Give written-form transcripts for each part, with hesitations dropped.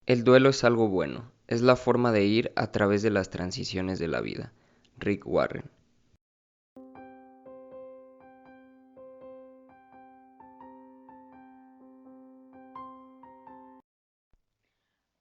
El duelo es algo bueno, es la forma de ir a través de las transiciones de la vida. Rick Warren.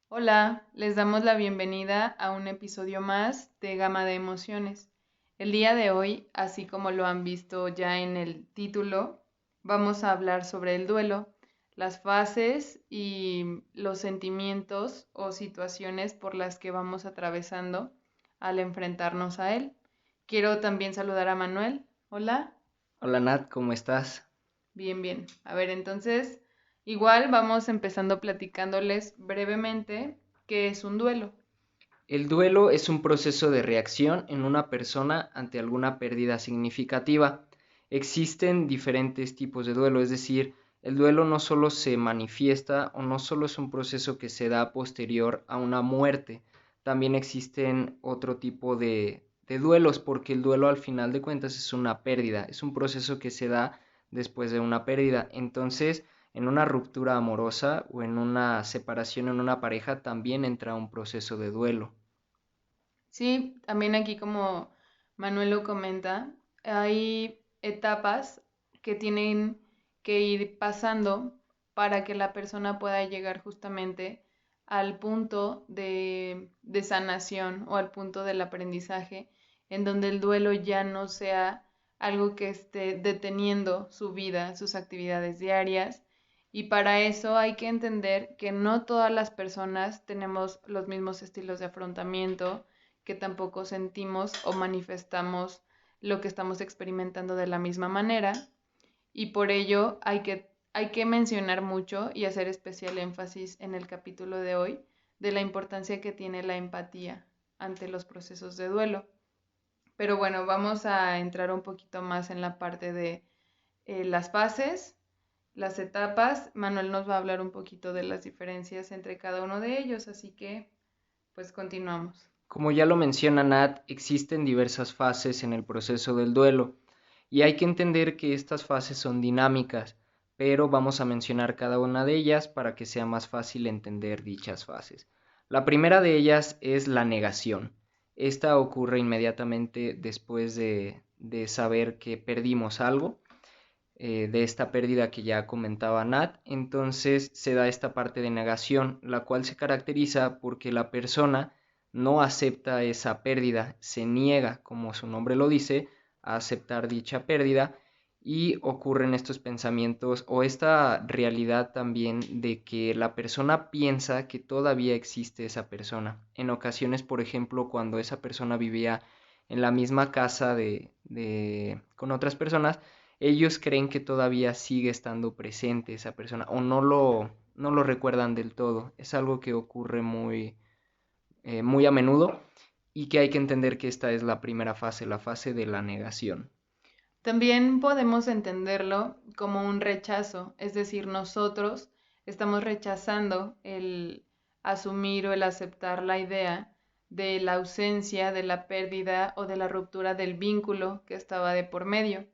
Hola, les damos la bienvenida a un episodio más de Gama de Emociones. El día de hoy, así como lo han visto ya en el título, vamos a hablar sobre el duelo, las fases y los sentimientos o situaciones por las que vamos atravesando al enfrentarnos a él. Quiero también saludar a Manuel. Hola. Hola Nat, ¿cómo estás? Bien, bien. A ver, entonces, igual vamos empezando platicándoles brevemente qué es un duelo. El duelo es un proceso de reacción en una persona ante alguna pérdida significativa. Existen diferentes tipos de duelo, es decir, el duelo no solo se manifiesta o no solo es un proceso que se da posterior a una muerte, también existen otro tipo de duelos, porque el duelo al final de cuentas es una pérdida, es un proceso que se da después de una pérdida. Entonces, en una ruptura amorosa o en una separación en una pareja también entra un proceso de duelo. Sí, también aquí como Manuel lo comenta, hay etapas que tienen que ir pasando para que la persona pueda llegar justamente al punto de sanación o al punto del aprendizaje, en donde el duelo ya no sea algo que esté deteniendo su vida, sus actividades diarias. Y para eso hay que entender que no todas las personas tenemos los mismos estilos de afrontamiento, que tampoco sentimos o manifestamos lo que estamos experimentando de la misma manera, y por ello hay que mencionar mucho y hacer especial énfasis en el capítulo de hoy de la importancia que tiene la empatía ante los procesos de duelo. Pero bueno, vamos a entrar un poquito más en la parte de las fases, las etapas. Manuel nos va a hablar un poquito de las diferencias entre cada uno de ellos, así que pues continuamos. Como ya lo menciona Nat, existen diversas fases en el proceso del duelo y hay que entender que estas fases son dinámicas, pero vamos a mencionar cada una de ellas para que sea más fácil entender dichas fases. La primera de ellas es la negación. Esta ocurre inmediatamente después de saber que perdimos algo, de esta pérdida que ya comentaba Nat. Entonces se da esta parte de negación, la cual se caracteriza porque la persona no acepta esa pérdida, se niega, como su nombre lo dice, a aceptar dicha pérdida y ocurren estos pensamientos o esta realidad también de que la persona piensa que todavía existe esa persona. En ocasiones, por ejemplo, cuando esa persona vivía en la misma casa con otras personas, ellos creen que todavía sigue estando presente esa persona o no lo recuerdan del todo. Es algo que ocurre muy a menudo y que hay que entender que esta es la primera fase, la fase de la negación. También podemos entenderlo como un rechazo, es decir, nosotros estamos rechazando el asumir o el aceptar la idea de la ausencia, de la pérdida o de la ruptura del vínculo que estaba de por medio.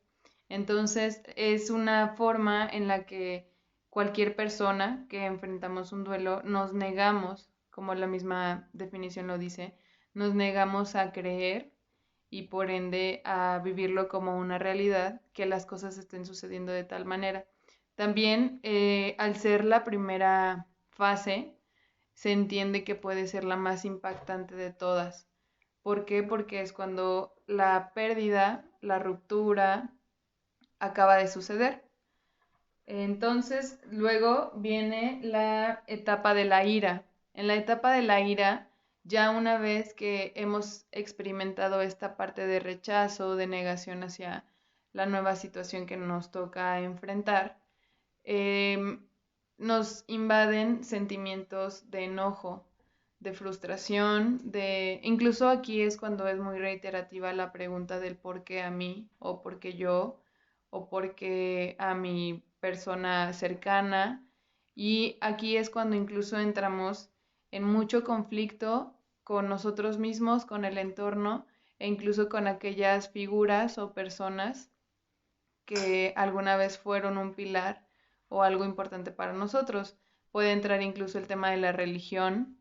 Entonces, es una forma en la que cualquier persona que enfrentamos un duelo nos negamos, como la misma definición lo dice, nos negamos a creer y por ende a vivirlo como una realidad, que las cosas estén sucediendo de tal manera. También al ser la primera fase, se entiende que puede ser la más impactante de todas. ¿Por qué? Porque es cuando la pérdida, la ruptura acaba de suceder. Entonces, luego viene la etapa de la ira. En la etapa de la ira, ya una vez que hemos experimentado esta parte de rechazo, de negación hacia la nueva situación que nos toca enfrentar, nos invaden sentimientos de enojo, de frustración, de... Incluso aquí es cuando es muy reiterativa la pregunta del por qué a mí, o por qué yo, o por qué a mi persona cercana. Y aquí es cuando incluso entramos en mucho conflicto con nosotros mismos, con el entorno e incluso con aquellas figuras o personas que alguna vez fueron un pilar o algo importante para nosotros. puede entrar incluso el tema de la religión,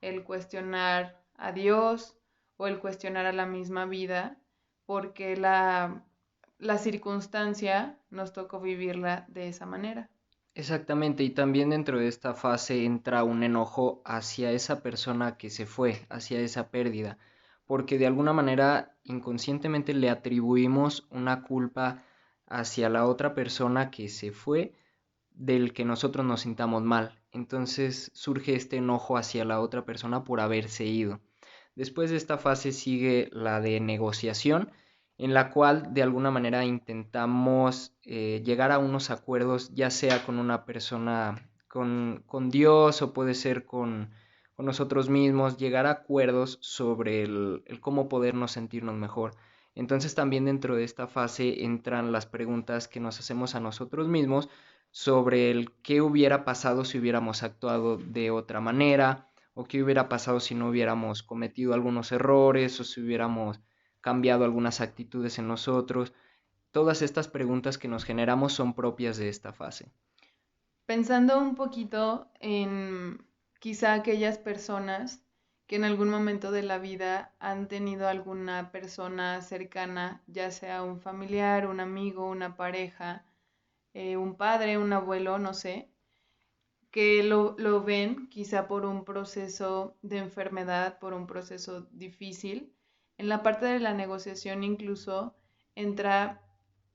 el cuestionar a Dios o el cuestionar a la misma vida, porque la circunstancia nos tocó vivirla de esa manera. Exactamente, y también dentro de esta fase entra un enojo hacia esa persona que se fue, hacia esa pérdida, porque de alguna manera inconscientemente le atribuimos una culpa hacia la otra persona que se fue del que nosotros nos sintamos mal. Entonces surge este enojo hacia la otra persona por haberse ido. Después de esta fase sigue la de negociación, en la cual de alguna manera intentamos llegar a unos acuerdos, ya sea con una persona, con Dios o puede ser con nosotros mismos, llegar a acuerdos sobre el cómo podernos sentirnos mejor. Entonces también dentro de esta fase entran las preguntas que nos hacemos a nosotros mismos sobre el qué hubiera pasado si hubiéramos actuado de otra manera o qué hubiera pasado si no hubiéramos cometido algunos errores o si hubiéramos cambiado algunas actitudes en nosotros. Todas estas preguntas que nos generamos son propias de esta fase. Pensando un poquito en quizá aquellas personas que en algún momento de la vida han tenido alguna persona cercana, ya sea un familiar, un amigo, una pareja, un padre, un abuelo, no sé, que lo ven quizá por un proceso de enfermedad, por un proceso difícil. En la parte de la negociación incluso entra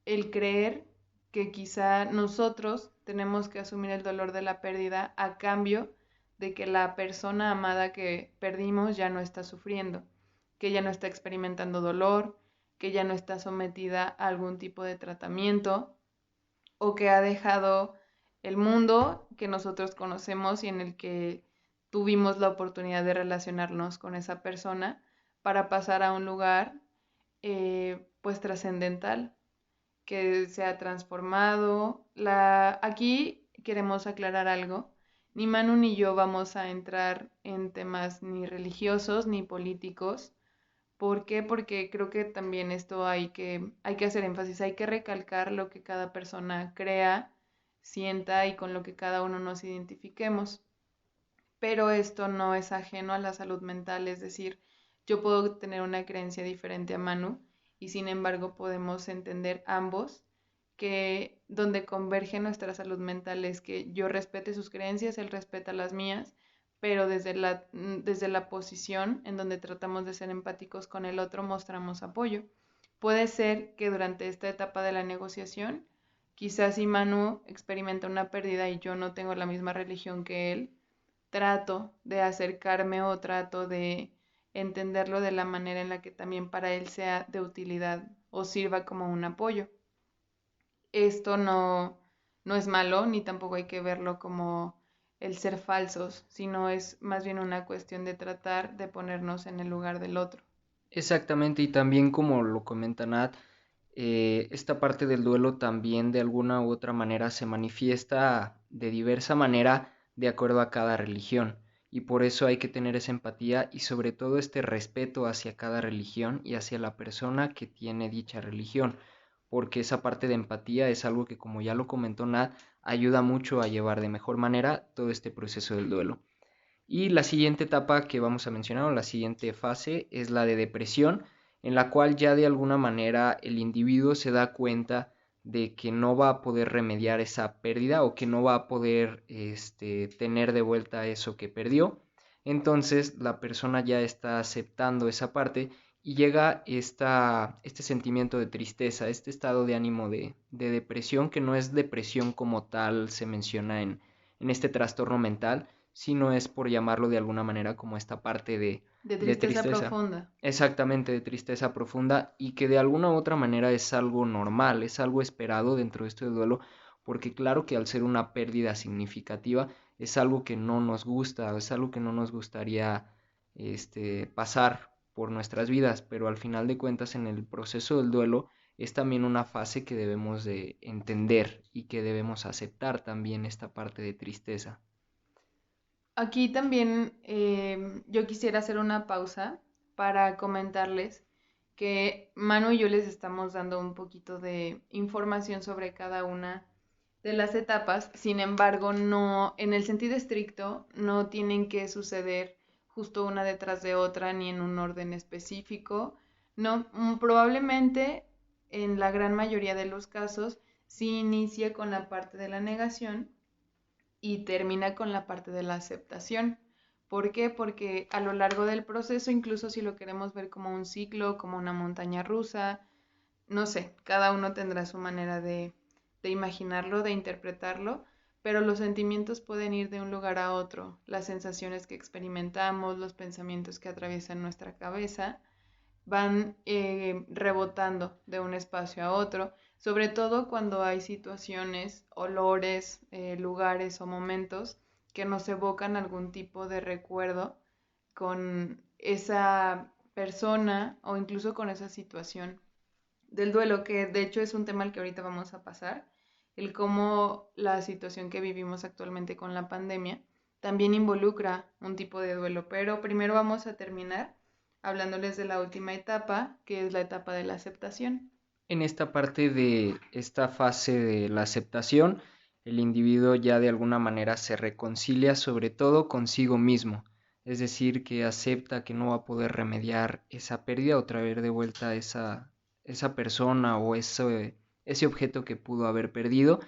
el creer que quizá nosotros tenemos que asumir el dolor de la pérdida a cambio de que la persona amada que perdimos ya no está sufriendo, que ya no está experimentando dolor, que ya no está sometida a algún tipo de tratamiento o que ha dejado el mundo que nosotros conocemos y en el que tuvimos la oportunidad de relacionarnos con esa persona para pasar a un lugar pues trascendental que se ha transformado. Aquí queremos aclarar algo. Ni Manu ni yo vamos a entrar en temas ni religiosos ni políticos. ¿Por qué? Porque creo que también esto hay que hacer énfasis, hay que recalcar lo que cada persona crea, sienta y con lo que cada uno nos identifiquemos. Pero esto no es ajeno a la salud mental, es decir, yo puedo tener una creencia diferente a Manu y sin embargo podemos entender ambos que donde converge nuestra salud mental es que yo respete sus creencias, él respeta las mías, pero desde la posición en donde tratamos de ser empáticos con el otro mostramos apoyo. Puede ser que durante esta etapa de la negociación, quizás si Manu experimenta una pérdida y yo no tengo la misma religión que él, trato de acercarme o trato de entenderlo de la manera en la que también para él sea de utilidad o sirva como un apoyo. Esto no es malo, ni tampoco hay que verlo como el ser falsos, sino es más bien una cuestión de tratar de ponernos en el lugar del otro. Exactamente, y también como lo comenta Nat, esta parte del duelo también de alguna u otra manera se manifiesta de diversa manera de acuerdo a cada religión. Y por eso hay que tener esa empatía y sobre todo este respeto hacia cada religión y hacia la persona que tiene dicha religión. Porque esa parte de empatía es algo que, como ya lo comentó Nat, ayuda mucho a llevar de mejor manera todo este proceso del duelo. Y la siguiente etapa que vamos a mencionar, o la siguiente fase, es la de depresión, en la cual ya de alguna manera el individuo se da cuenta de que no va a poder remediar esa pérdida o que no va a poder tener de vuelta eso que perdió. Entonces la persona ya está aceptando esa parte y llega este sentimiento de tristeza, este estado de ánimo de depresión, que no es depresión como tal se menciona en este trastorno mental, sino es por llamarlo de alguna manera como esta parte De de tristeza tristeza. profunda. Exactamente, de tristeza profunda y que de alguna u otra manera es algo normal, es algo esperado dentro de este duelo, porque claro que al ser una pérdida significativa es algo que no nos gusta, es algo que no nos gustaría pasar por nuestras vidas, pero al final de cuentas en el proceso del duelo es también una fase que debemos de entender y que debemos aceptar también esta parte de tristeza. Aquí también yo quisiera hacer una pausa para comentarles que Manu y yo les estamos dando un poquito de información sobre cada una de las etapas. Sin embargo, no, en el sentido estricto, no tienen que suceder justo una detrás de otra ni en un orden específico. No, probablemente en la gran mayoría de los casos sí inicia con la parte de la negación y termina con la parte de la aceptación. ¿Por qué? Porque a lo largo del proceso, incluso si lo queremos ver como un ciclo, como una montaña rusa, no sé, cada uno tendrá su manera de imaginarlo, de interpretarlo, pero los sentimientos pueden ir de un lugar a otro, las sensaciones que experimentamos, los pensamientos que atraviesan nuestra cabeza, van rebotando de un espacio a otro, sobre todo cuando hay situaciones, olores, lugares o momentos que nos evocan algún tipo de recuerdo con esa persona o incluso con esa situación del duelo, que de hecho es un tema al que ahorita vamos a pasar, el cómo la situación que vivimos actualmente con la pandemia también involucra un tipo de duelo, pero primero vamos a terminar hablándoles de la última etapa, que es la etapa de la aceptación. En esta parte de esta fase de la aceptación, el individuo ya de alguna manera se reconcilia sobre todo consigo mismo, es decir, que acepta que no va a poder remediar esa pérdida o traer de vuelta esa persona o ese objeto que pudo haber perdido,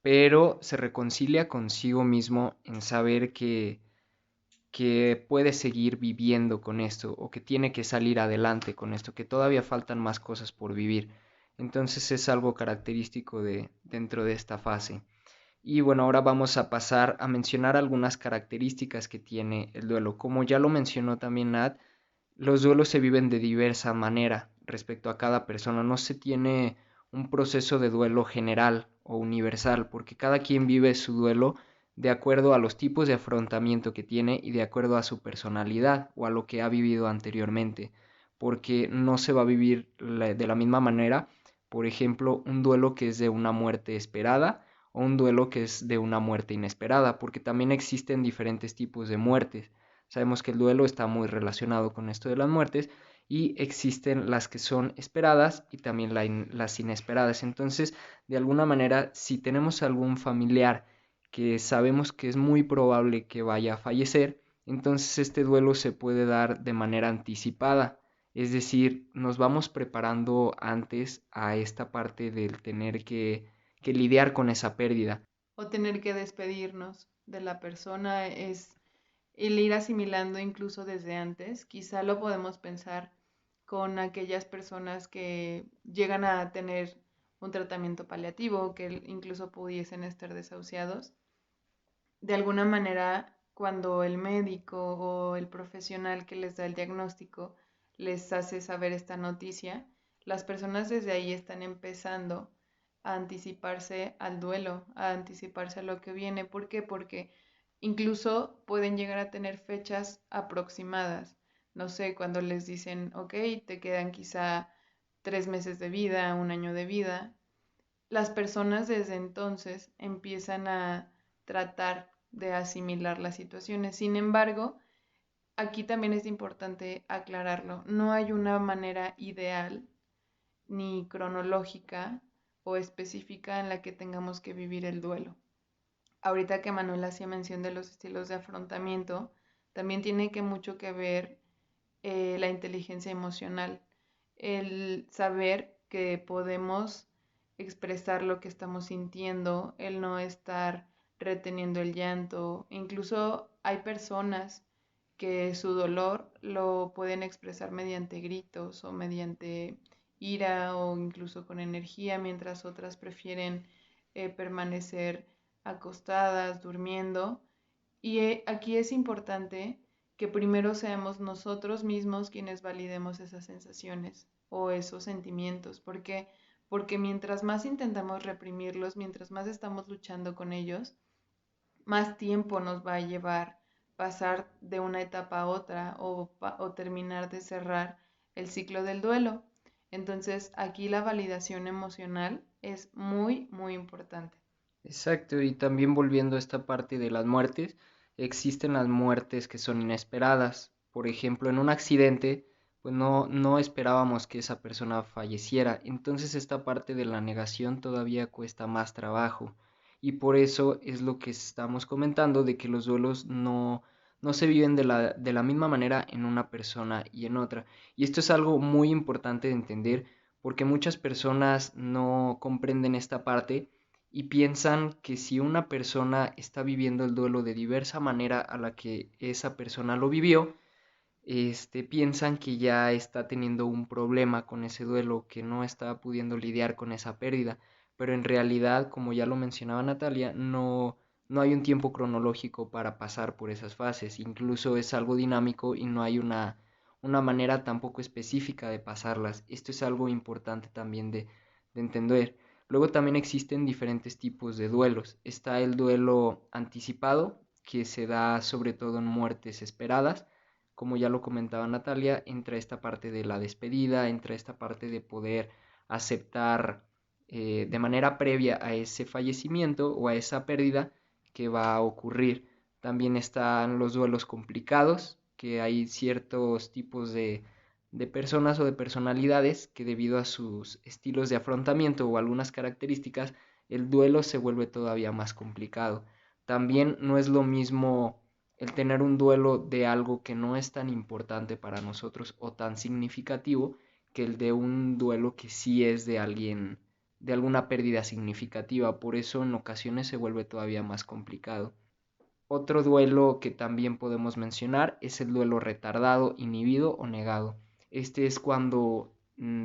pero se reconcilia consigo mismo en saber que puede seguir viviendo con esto o que tiene que salir adelante con esto, que todavía faltan más cosas por vivir. Entonces es algo característico dentro de esta fase. Y bueno, ahora vamos a pasar a mencionar algunas características que tiene el duelo. Como ya lo mencionó también Nat, los duelos se viven de diversa manera respecto a cada persona. No se tiene un proceso de duelo general o universal, porque cada quien vive su duelo de acuerdo a los tipos de afrontamiento que tiene y de acuerdo a su personalidad o a lo que ha vivido anteriormente, porque no se va a vivir de la misma manera, por ejemplo, un duelo que es de una muerte esperada o un duelo que es de una muerte inesperada, porque también existen diferentes tipos de muertes. Sabemos que el duelo está muy relacionado con esto de las muertes y existen las que son esperadas y también las inesperadas. Entonces, de alguna manera, si tenemos algún familiar que sabemos que es muy probable que vaya a fallecer, entonces este duelo se puede dar de manera anticipada. Es decir, nos vamos preparando antes a esta parte del tener que lidiar con esa pérdida. O tener que despedirnos de la persona es el ir asimilando incluso desde antes. Quizá lo podemos pensar con aquellas personas que llegan a tener un tratamiento paliativo, que incluso pudiesen estar desahuciados. De alguna manera, cuando el médico o el profesional que les da el diagnóstico les hace saber esta noticia, las personas desde ahí están empezando a anticiparse al duelo, a anticiparse a lo que viene. ¿Por qué? Porque incluso pueden llegar a tener fechas aproximadas. No sé, cuando les dicen, ok, te quedan quizá 3 meses de vida, un año de vida, las personas desde entonces empiezan a tratar de asimilar las situaciones. Sin embargo, aquí también es importante aclararlo. No hay una manera ideal ni cronológica o específica en la que tengamos que vivir el duelo. Ahorita que Manuel hacía mención de los estilos de afrontamiento, también tiene que mucho que ver la inteligencia emocional, el saber que podemos expresar lo que estamos sintiendo, el no estar reteniendo el llanto. Incluso hay personas que su dolor lo pueden expresar mediante gritos o mediante ira o incluso con energía, mientras otras prefieren permanecer acostadas, durmiendo. Y aquí es importante que primero seamos nosotros mismos quienes validemos esas sensaciones o esos sentimientos. ¿Por qué? Porque mientras más intentamos reprimirlos, mientras más estamos luchando con ellos, más tiempo nos va a llevar pasar de una etapa a otra o terminar de cerrar el ciclo del duelo. Entonces aquí la validación emocional es muy, muy importante. Exacto, y también volviendo a esta parte de las muertes, existen las muertes que son inesperadas. Por ejemplo, en un accidente, pues no esperábamos que esa persona falleciera. Entonces esta parte de la negación todavía cuesta más trabajo. y por eso es lo que estamos comentando de que los duelos no se viven de la misma manera en una persona y en otra. Y esto es algo muy importante de entender porque muchas personas no comprenden esta parte y piensan que si una persona está viviendo el duelo de diversa manera a la que esa persona lo vivió, piensan que ya está teniendo un problema con ese duelo, que no está pudiendo lidiar con esa pérdida, pero en realidad, como ya lo mencionaba Natalia, no hay un tiempo cronológico para pasar por esas fases, incluso es algo dinámico y no hay una manera tampoco específica de pasarlas. Esto es algo importante también de entender. Luego también existen diferentes tipos de duelos. Está el duelo anticipado, que se da sobre todo en muertes esperadas. Como ya lo comentaba Natalia, entra esta parte de la despedida, entra esta parte de poder aceptar de manera previa a ese fallecimiento o a esa pérdida que va a ocurrir. También están los duelos complicados, que hay ciertos tipos de personas o de personalidades que debido a sus estilos de afrontamiento o algunas características, el duelo se vuelve todavía más complicado. También no es lo mismo el tener un duelo de algo que no es tan importante para nosotros o tan significativo que el de un duelo que sí es de alguien, de alguna pérdida significativa. Por eso en ocasiones se vuelve todavía más complicado. Otro duelo que también podemos mencionar es el duelo retardado, inhibido o negado. Este es cuando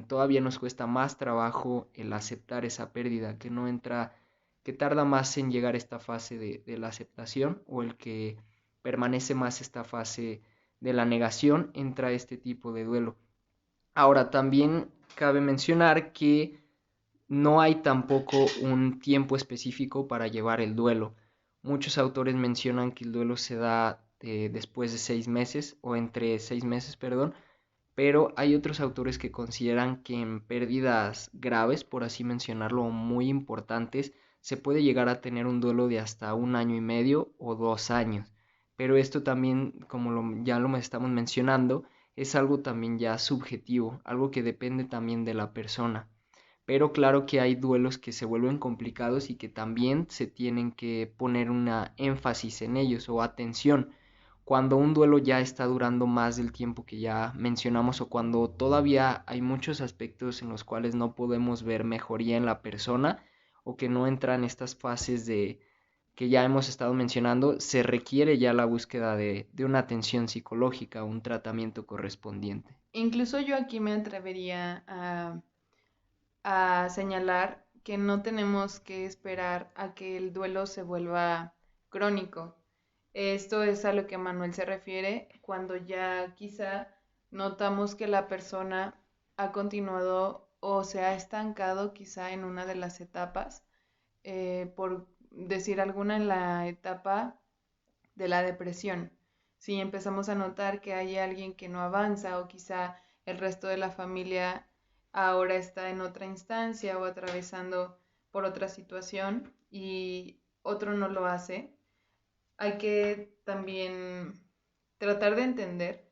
todavía nos cuesta más trabajo el aceptar esa pérdida, que no entra, que tarda más en llegar esta fase de la aceptación o el que permanece más esta fase de la negación, entra este tipo de duelo. Ahora también cabe mencionar que no hay tampoco un tiempo específico para llevar el duelo. Muchos autores mencionan que el duelo se da después de 6 meses o entre 6 meses, perdón, pero hay otros autores que consideran que en pérdidas graves, por así mencionarlo, muy importantes, se puede llegar a tener un duelo de hasta 1 año y medio o 2 años. Pero esto también, como ya lo estamos mencionando, es algo también ya subjetivo, algo que depende también de la persona. Pero claro que hay duelos que se vuelven complicados y que también se tienen que poner una énfasis en ellos o atención. Cuando un duelo ya está durando más del tiempo que ya mencionamos o cuando todavía hay muchos aspectos en los cuales no podemos ver mejoría en la persona o que no entran estas fases de que ya hemos estado mencionando, se requiere ya la búsqueda de una atención psicológica, un tratamiento correspondiente. Incluso yo aquí me atrevería a señalar que no tenemos que esperar a que el duelo se vuelva crónico. Esto es a lo que Manuel se refiere cuando ya quizá notamos que la persona ha continuado o se ha estancado quizá en una de las etapas, por decir alguna en la etapa de la depresión. Si empezamos a notar que hay alguien que no avanza o quizá el resto de la familia ahora está en otra instancia o atravesando por otra situación y otro no lo hace, hay que también tratar de entender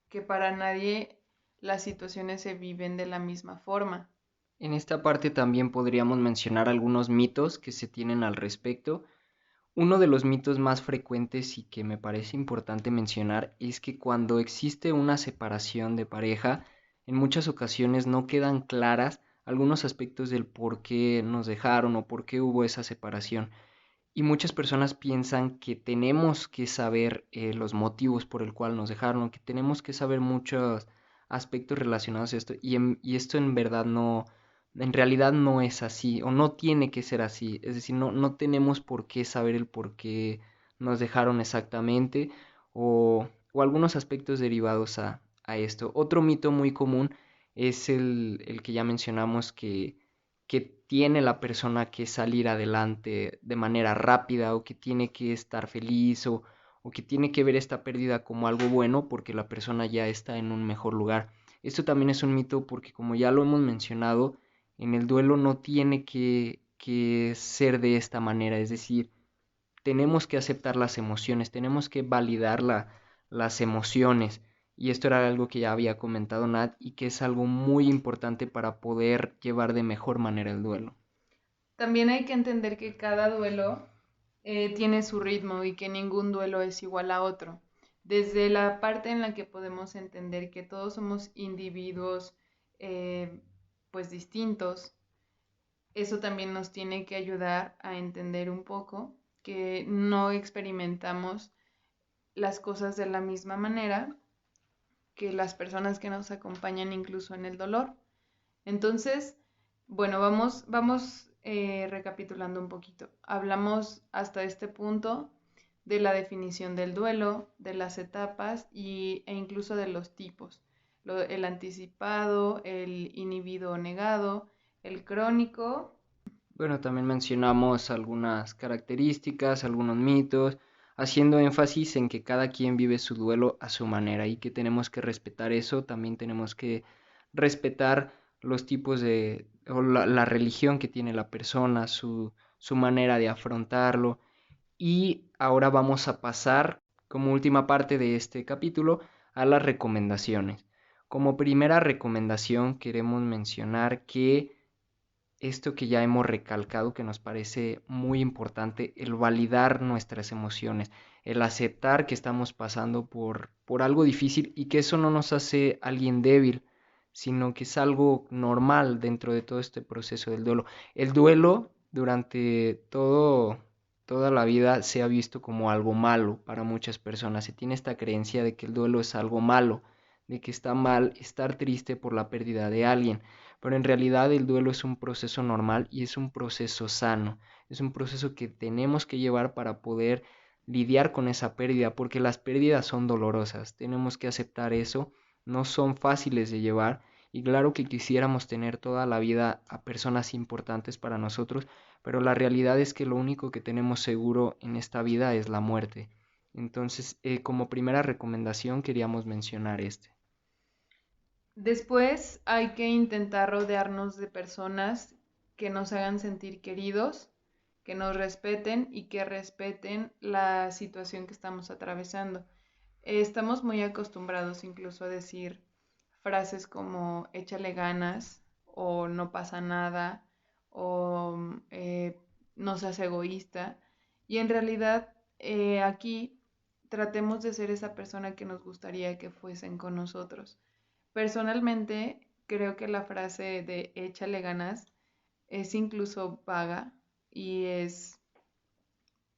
que para nadie las situaciones se viven de la misma forma. En esta parte también podríamos mencionar algunos mitos que se tienen al respecto. Uno de los mitos más frecuentes y que me parece importante mencionar es que cuando existe una separación de pareja, en muchas ocasiones no quedan claras algunos aspectos del por qué nos dejaron o por qué hubo esa separación. Y muchas personas piensan que tenemos que saber los motivos por el cual nos dejaron, que tenemos que saber muchos aspectos relacionados a esto, y esto en verdad no, en realidad no es así, o no tiene que ser así. Es decir, no tenemos por qué saber el por qué nos dejaron exactamente, o algunos aspectos derivados a esto. Otro mito muy común es el que ya mencionamos que tiene la persona que salir adelante de manera rápida o que tiene que estar feliz o que tiene que ver esta pérdida como algo bueno porque la persona ya está en un mejor lugar. Esto también es un mito porque como ya lo hemos mencionado, en el duelo no tiene que ser de esta manera, es decir, tenemos que aceptar las emociones, tenemos que validar las emociones. Y esto era algo que ya había comentado Nat y que es algo muy importante para poder llevar de mejor manera el duelo. También hay que entender que cada duelo tiene su ritmo y que ningún duelo es igual a otro. Desde la parte en la que podemos entender que todos somos individuos eh, pues distintos, eso también nos tiene que ayudar a entender un poco que no experimentamos las cosas de la misma manera que las personas que nos acompañan incluso en el dolor. Entonces, bueno, vamos recapitulando un poquito. Hablamos hasta este punto de la definición del duelo, de las etapas e incluso de los tipos. El anticipado, el inhibido o negado, el crónico. Bueno, también mencionamos algunas características, algunos mitos, haciendo énfasis en que cada quien vive su duelo a su manera y que tenemos que respetar eso. También tenemos que respetar los tipos o la religión que tiene la persona, su manera de afrontarlo. Y ahora vamos a pasar, como última parte de este capítulo, a las recomendaciones. Como primera recomendación queremos mencionar que esto que ya hemos recalcado, que nos parece muy importante, el validar nuestras emociones, el aceptar que estamos pasando por algo difícil y que eso no nos hace alguien débil, sino que es algo normal dentro de todo este proceso del duelo. El duelo durante toda la vida se ha visto como algo malo para muchas personas. Se tiene esta creencia de que el duelo es algo malo, de que está mal estar triste por la pérdida de alguien, pero en realidad el duelo es un proceso normal y es un proceso sano, es un proceso que tenemos que llevar para poder lidiar con esa pérdida, porque las pérdidas son dolorosas, tenemos que aceptar eso, no son fáciles de llevar y claro que quisiéramos tener toda la vida a personas importantes para nosotros, pero la realidad es que lo único que tenemos seguro en esta vida es la muerte. Entonces, como primera recomendación queríamos mencionar este. Después hay que intentar rodearnos de personas que nos hagan sentir queridos, que nos respeten y que respeten la situación que estamos atravesando. Estamos muy acostumbrados incluso a decir frases como échale ganas o no pasa nada o no seas egoísta. Y en realidad aquí tratemos de ser esa persona que nos gustaría que fuesen con nosotros. Personalmente, creo que la frase de échale ganas es incluso vaga y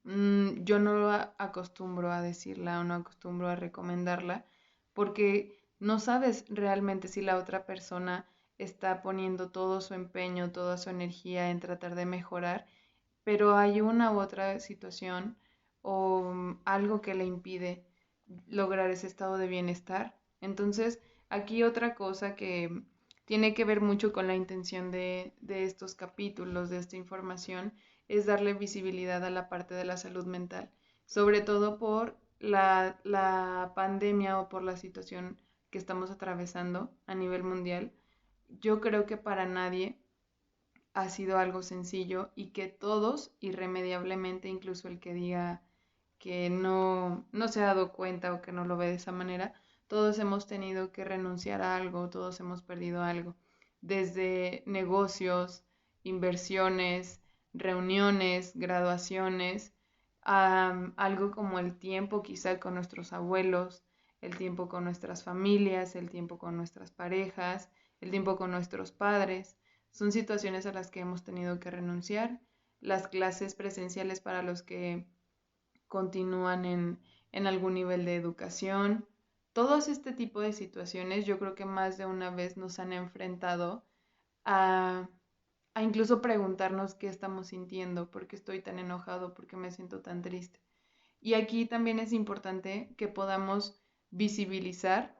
yo no lo acostumbro a decirla o no acostumbro a recomendarla porque no sabes realmente si la otra persona está poniendo todo su empeño, toda su energía en tratar de mejorar, pero hay una u otra situación o algo que le impide lograr ese estado de bienestar. Entonces, aquí otra cosa que tiene que ver mucho con la intención de estos capítulos, de esta información, es darle visibilidad a la parte de la salud mental, sobre todo por la pandemia o por la situación que estamos atravesando a nivel mundial. Yo creo que para nadie ha sido algo sencillo y que todos, irremediablemente, incluso el que diga que no se ha dado cuenta o que no lo ve de esa manera, todos hemos tenido que renunciar a algo, todos hemos perdido algo, desde negocios, inversiones, reuniones, graduaciones, a algo como el tiempo quizá con nuestros abuelos, el tiempo con nuestras familias, el tiempo con nuestras parejas, el tiempo con nuestros padres. Son situaciones a las que hemos tenido que renunciar. Las clases presenciales para los que continúan en algún nivel de educación. Todos este tipo de situaciones yo creo que más de una vez nos han enfrentado a, a incluso preguntarnos qué estamos sintiendo, por qué estoy tan enojado, por qué me siento tan triste. Y aquí también es importante que podamos visibilizar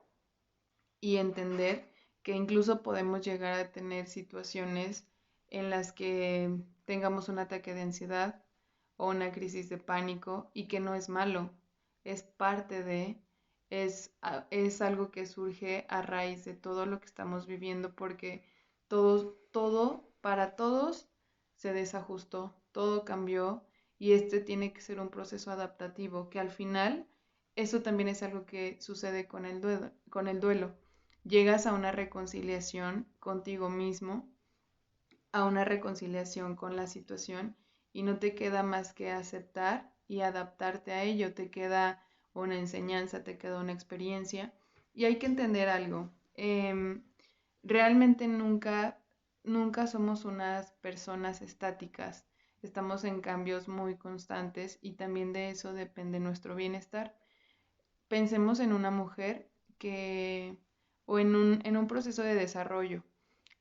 y entender que incluso podemos llegar a tener situaciones en las que tengamos un ataque de ansiedad o una crisis de pánico y que no es malo, es parte de, es algo que surge a raíz de todo lo que estamos viviendo porque todo, para todos se desajustó, todo cambió y este tiene que ser un proceso adaptativo que al final eso también es algo que sucede con el duelo. Llegas a una reconciliación contigo mismo a una reconciliación con la situación y no te queda más que aceptar y adaptarte a ello, te queda una enseñanza, te queda una experiencia y hay que entender algo. Realmente nunca somos unas personas estáticas, estamos en cambios muy constantes y también de eso depende nuestro bienestar. Pensemos en una mujer que, o en un proceso de desarrollo.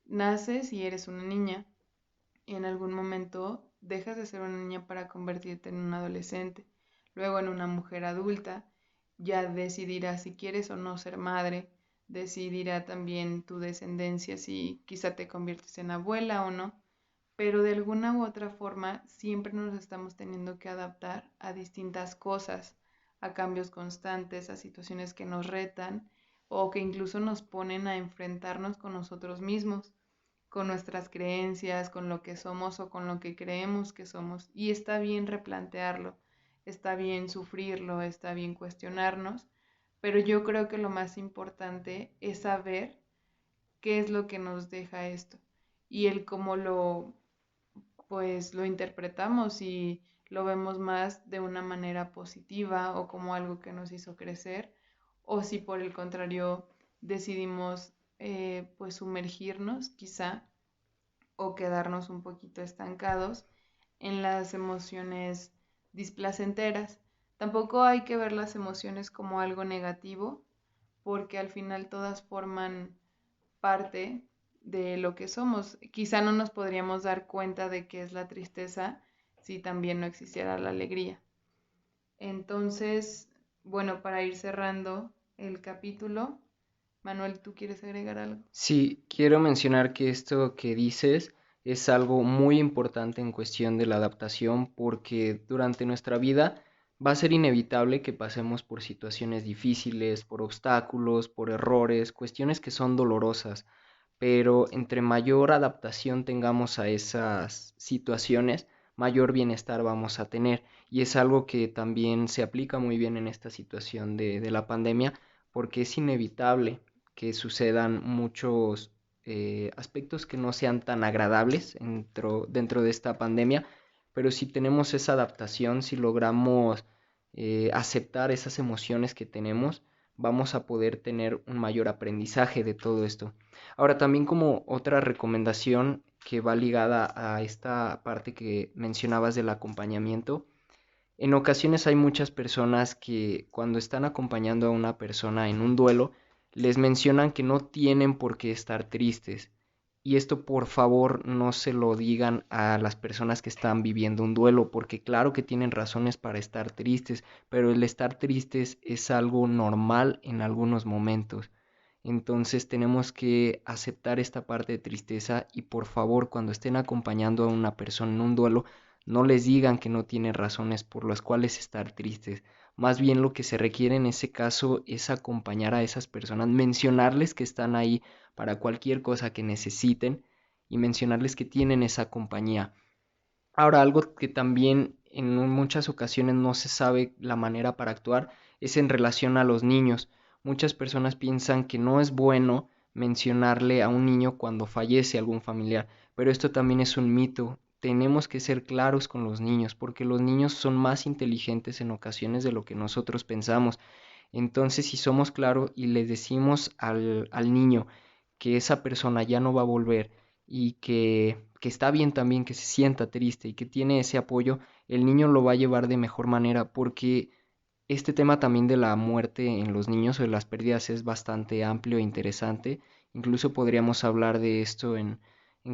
Naces y eres una niña y en algún momento dejas de ser una niña para convertirte en un adolescente. Luego en una mujer adulta ya decidirás si quieres o no ser madre, decidirá también tu descendencia si quizá te conviertes en abuela o no, pero de alguna u otra forma siempre nos estamos teniendo que adaptar a distintas cosas, a cambios constantes, a situaciones que nos retan o que incluso nos ponen a enfrentarnos con nosotros mismos, con nuestras creencias, con lo que somos o con lo que creemos que somos. Y está bien replantearlo, está bien sufrirlo, está bien cuestionarnos, pero yo creo que lo más importante es saber qué es lo que nos deja esto y el cómo lo interpretamos y lo vemos más de una manera positiva o como algo que nos hizo crecer, o si por el contrario decidimos pues sumergirnos quizá o quedarnos un poquito estancados en las emociones displacenteras. Tampoco hay que ver las emociones como algo negativo, porque al final todas forman parte de lo que somos. Quizá no nos podríamos dar cuenta de qué es la tristeza si también no existiera la alegría. Entonces, bueno, para ir cerrando el capítulo, Manuel, ¿tú quieres agregar algo? Sí, quiero mencionar que esto que dices es algo muy importante en cuestión de la adaptación porque durante nuestra vida va a ser inevitable que pasemos por situaciones difíciles, por obstáculos, por errores, cuestiones que son dolorosas, pero entre mayor adaptación tengamos a esas situaciones, mayor bienestar vamos a tener. Y es algo que también se aplica muy bien en esta situación de la pandemia porque es inevitable que sucedan muchos aspectos que no sean tan agradables dentro de esta pandemia, pero si tenemos esa adaptación, si logramos aceptar esas emociones que tenemos, vamos a poder tener un mayor aprendizaje de todo esto. Ahora, también como otra recomendación que va ligada a esta parte que mencionabas del acompañamiento, en ocasiones hay muchas personas que cuando están acompañando a una persona en un duelo, les mencionan que no tienen por qué estar tristes. Y esto por favor no se lo digan a las personas que están viviendo un duelo, porque claro que tienen razones para estar tristes, pero el estar tristes es algo normal en algunos momentos. Entonces tenemos que aceptar esta parte de tristeza y por favor cuando estén acompañando a una persona en un duelo, no les digan que no tienen razones por las cuales estar tristes. Más bien lo que se requiere en ese caso es acompañar a esas personas, mencionarles que están ahí para cualquier cosa que necesiten y mencionarles que tienen esa compañía. Ahora, algo que también en muchas ocasiones no se sabe la manera para actuar es en relación a los niños. Muchas personas piensan que no es bueno mencionarle a un niño cuando fallece algún familiar, pero esto también es un mito. Tenemos que ser claros con los niños, porque los niños son más inteligentes en ocasiones de lo que nosotros pensamos. Entonces, si somos claros y le decimos al niño que esa persona ya no va a volver y que está bien también que se sienta triste y que tiene ese apoyo, el niño lo va a llevar de mejor manera porque este tema también de la muerte en los niños o de las pérdidas es bastante amplio e interesante. Incluso podríamos hablar de esto en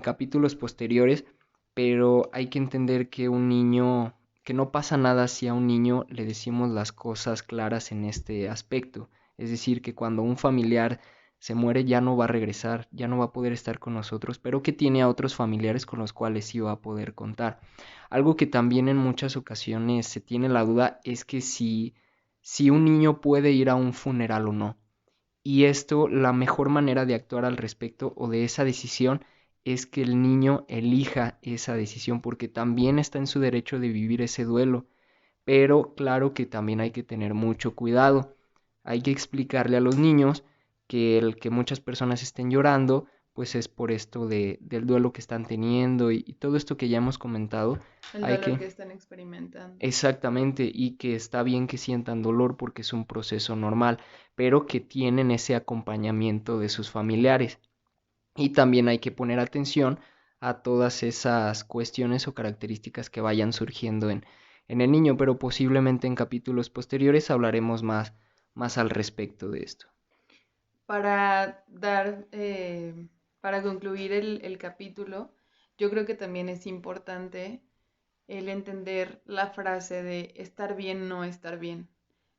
capítulos posteriores, pero hay que entender que un niño, que no pasa nada si a un niño le decimos las cosas claras en este aspecto. Es decir, que cuando un familiar se muere ya no va a regresar, ya no va a poder estar con nosotros, pero que tiene a otros familiares con los cuales sí va a poder contar. Algo que también en muchas ocasiones se tiene la duda es que si un niño puede ir a un funeral o no. Y esto, la mejor manera de actuar al respecto o de esa decisión es que el niño elija esa decisión porque también está en su derecho de vivir ese duelo. Pero claro que también hay que tener mucho cuidado. Hay que explicarle a los niños que el que muchas personas estén llorando pues es por esto del duelo que están teniendo y todo esto que ya hemos comentado. El Hay dolor que, que están experimentando. exactamente, y que está bien que sientan dolor porque es un proceso normal, pero que tienen ese acompañamiento de sus familiares. Y también hay que poner atención a todas esas cuestiones o características que vayan surgiendo en el niño, pero posiblemente en capítulos posteriores hablaremos más al respecto de esto. Para dar, para concluir el capítulo, yo creo que también es importante el entender la frase de estar bien, no estar bien.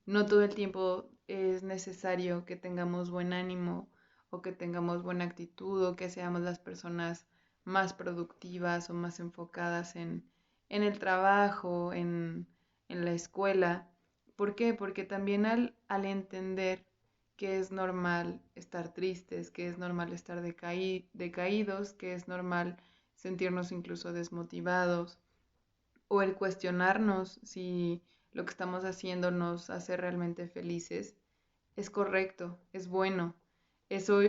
No todo el tiempo es necesario que tengamos buen ánimo o que tengamos buena actitud o que seamos las personas más productivas o más enfocadas en el trabajo, en la escuela. ¿Por qué? Porque también al entender que es normal estar tristes, que es normal estar decaídos, que es normal sentirnos incluso desmotivados, o el cuestionarnos si lo que estamos haciendo nos hace realmente felices, es correcto, es bueno. Eso,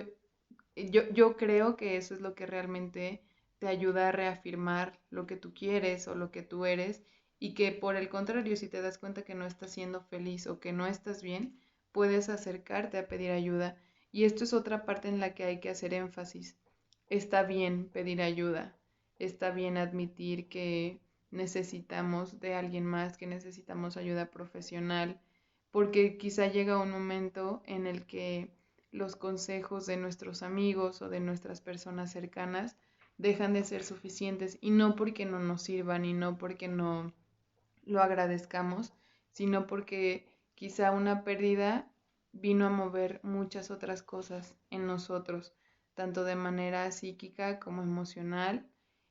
yo creo que eso es lo que realmente te ayuda a reafirmar lo que tú quieres o lo que tú eres, y que por el contrario, si te das cuenta que no estás siendo feliz o que no estás bien, puedes acercarte a pedir ayuda. Y esto es otra parte en la que hay que hacer énfasis. Está bien pedir ayuda, está bien admitir que necesitamos de alguien más, que necesitamos ayuda profesional, porque quizá llega un momento en el que los consejos de nuestros amigos o de nuestras personas cercanas dejan de ser suficientes, y no porque no nos sirvan y no porque no lo agradezcamos, sino porque quizá una pérdida vino a mover muchas otras cosas en nosotros, tanto de manera psíquica como emocional.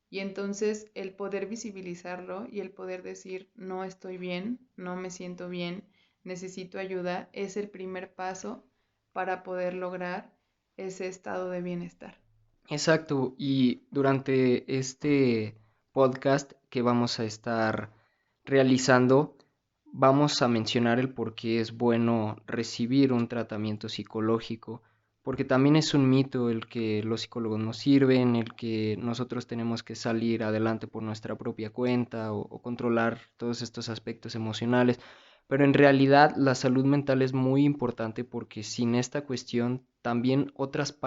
Y entonces el poder visibilizarlo y el poder decir, no estoy bien, no me siento bien, necesito ayuda, es el primer paso para poder lograr ese estado de bienestar. Exacto, y durante este podcast que vamos a estar realizando, vamos a mencionar el por qué es bueno recibir un tratamiento psicológico, porque también es un mito el que los psicólogos nos sirven, el que nosotros tenemos que salir adelante por nuestra propia cuenta o controlar todos estos aspectos emocionales, pero en realidad la salud mental es muy importante porque sin esta cuestión también otras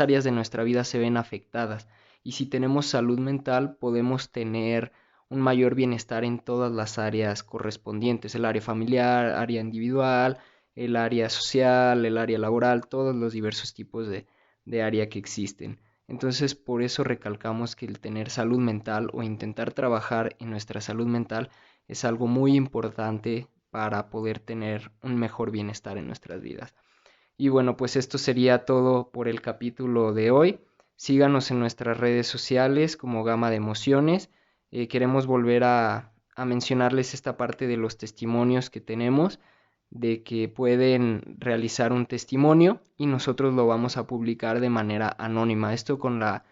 áreas de nuestra vida se ven afectadas. Y si tenemos salud mental, podemos tener un mayor bienestar en todas las áreas correspondientes, el área familiar, área individual, el área social, el área laboral, todos los diversos tipos de área que existen. Entonces, por eso recalcamos que el tener salud mental o intentar trabajar en nuestra salud mental es algo muy importante para poder tener un mejor bienestar en nuestras vidas. Y bueno, pues esto sería todo por el capítulo de hoy. Síganos en nuestras redes sociales como Gama de Emociones. Queremos volver a mencionarles esta parte de los testimonios que tenemos, de que pueden realizar un testimonio y nosotros lo vamos a publicar de manera anónima. Esto con la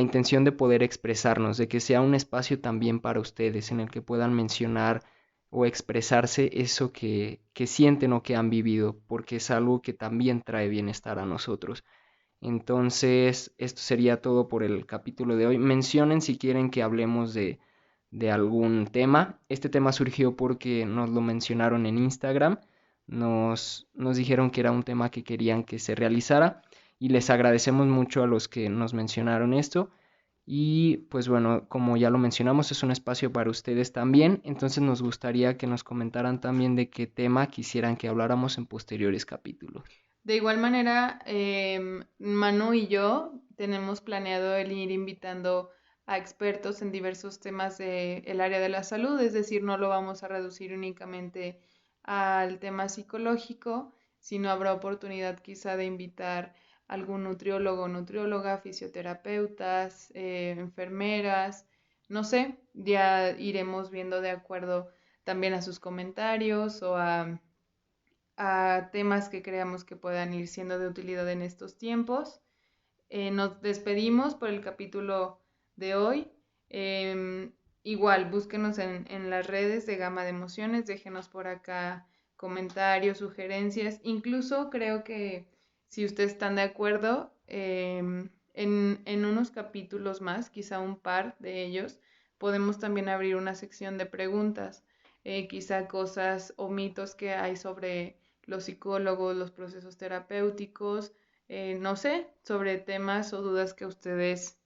intención de poder expresarnos, de que sea un espacio también para ustedes en el que puedan mencionar o expresarse eso que sienten o que han vivido, porque es algo que también trae bienestar a nosotros. Entonces, esto sería todo por el capítulo de hoy. Mencionen si quieren que hablemos de algún tema. Este tema surgió porque nos lo mencionaron en Instagram. Nos dijeron que era un tema que querían que se realizara y les agradecemos mucho a los que nos mencionaron esto. Y pues bueno, como ya lo mencionamos, es un espacio para ustedes también, entonces nos gustaría que nos comentaran también de qué tema quisieran que habláramos en posteriores capítulos. De igual manera, Manu y yo tenemos planeado el ir invitando a expertos en diversos temas del área de la salud, es decir, no lo vamos a reducir únicamente al tema psicológico, sino habrá oportunidad quizá de invitar algún nutriólogo o nutrióloga, fisioterapeutas, enfermeras, no sé, ya iremos viendo de acuerdo también a sus comentarios o a temas que creamos que puedan ir siendo de utilidad en estos tiempos. Nos despedimos por el capítulo de hoy. Igual, búsquenos en las redes de Gama de Emociones, déjenos por acá comentarios, sugerencias. Incluso creo que Si ustedes están de acuerdo, en unos capítulos más, quizá un par de ellos, podemos también abrir una sección de preguntas, quizá cosas o mitos que hay sobre los psicólogos, los procesos terapéuticos, no sé, sobre temas o dudas que a ustedes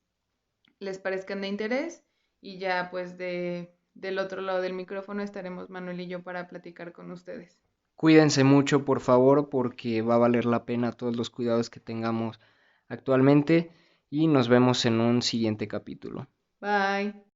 les parezcan de interés y ya pues del otro lado del micrófono estaremos Manuel y yo para platicar con ustedes. Cuídense mucho, por favor, porque va a valer la pena todos los cuidados que tengamos actualmente y nos vemos en un siguiente capítulo. Bye.